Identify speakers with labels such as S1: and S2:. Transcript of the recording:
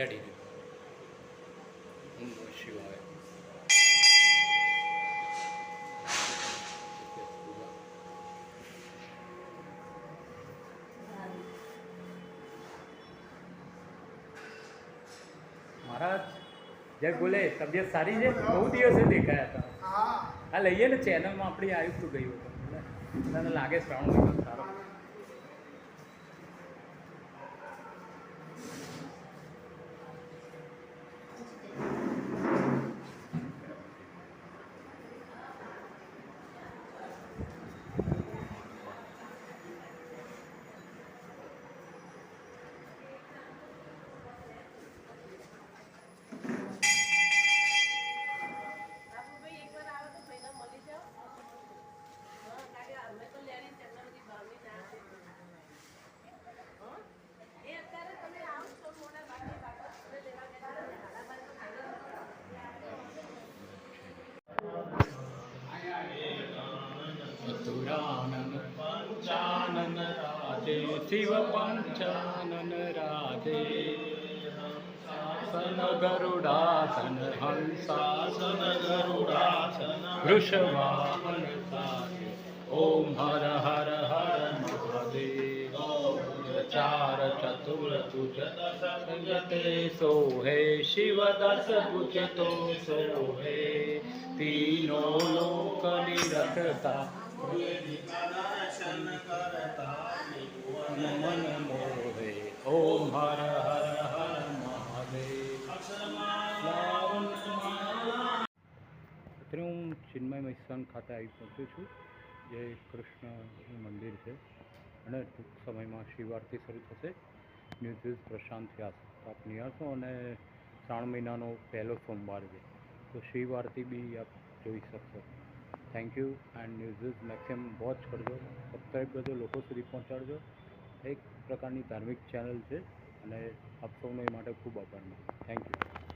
S1: Ready ઓમ નમઃ શિવાય. મહારાજ જય બોલે, તબિયત સારી છે? બહુ દિવસે દેખાયા હતા. આ લઈએ ને ચેનલમાં આપણી આવ્યું તું ગયું હતું. તને લાગે શ્રાવણ મહિનો સારો? ચતુરાનન પંચાનન રાધે, શિવ પંચાનન રાધે. હંસાસન ગરુડાસન, હંસાસન ગરુડાસન, વૃષવાહન સાથે. ઓમ હર હર હર મહાદેવ. ચાર ચતુર ભુજ દસ સોહે, શિવ દસ ભુજ તો સોહે. तीनों लोक निरखता, दर्शन करता मन मोहे. ओम हर हर हर महादेव. અત્યારે હું ચિન્મય મહેસાણ ખાતે આવી પહોંચ્યો છું, જે કૃષ્ણનું મંદિર છે, અને ટૂંક સમયમાં શિવઆરતી શરૂ થશે. ન્યૂઝ પ્રશાંત વ્યાસ આપ નિહાળશો, અને શ્રાવણ મહિનાનો પહેલો સોમવાર છે, તો શિવ આરતી બી આપ જોઈ શકશો. Thank you. And news maximum watch કરજો, સબસ્ક્રાઈબ કરજો, લોકો સુધી પહોંચાડજો. એક પ્રકારની ધાર્મિક ચેનલ છે, અને આપ સૌનો એ માટે ખૂબ આભાર માનું. Thank you.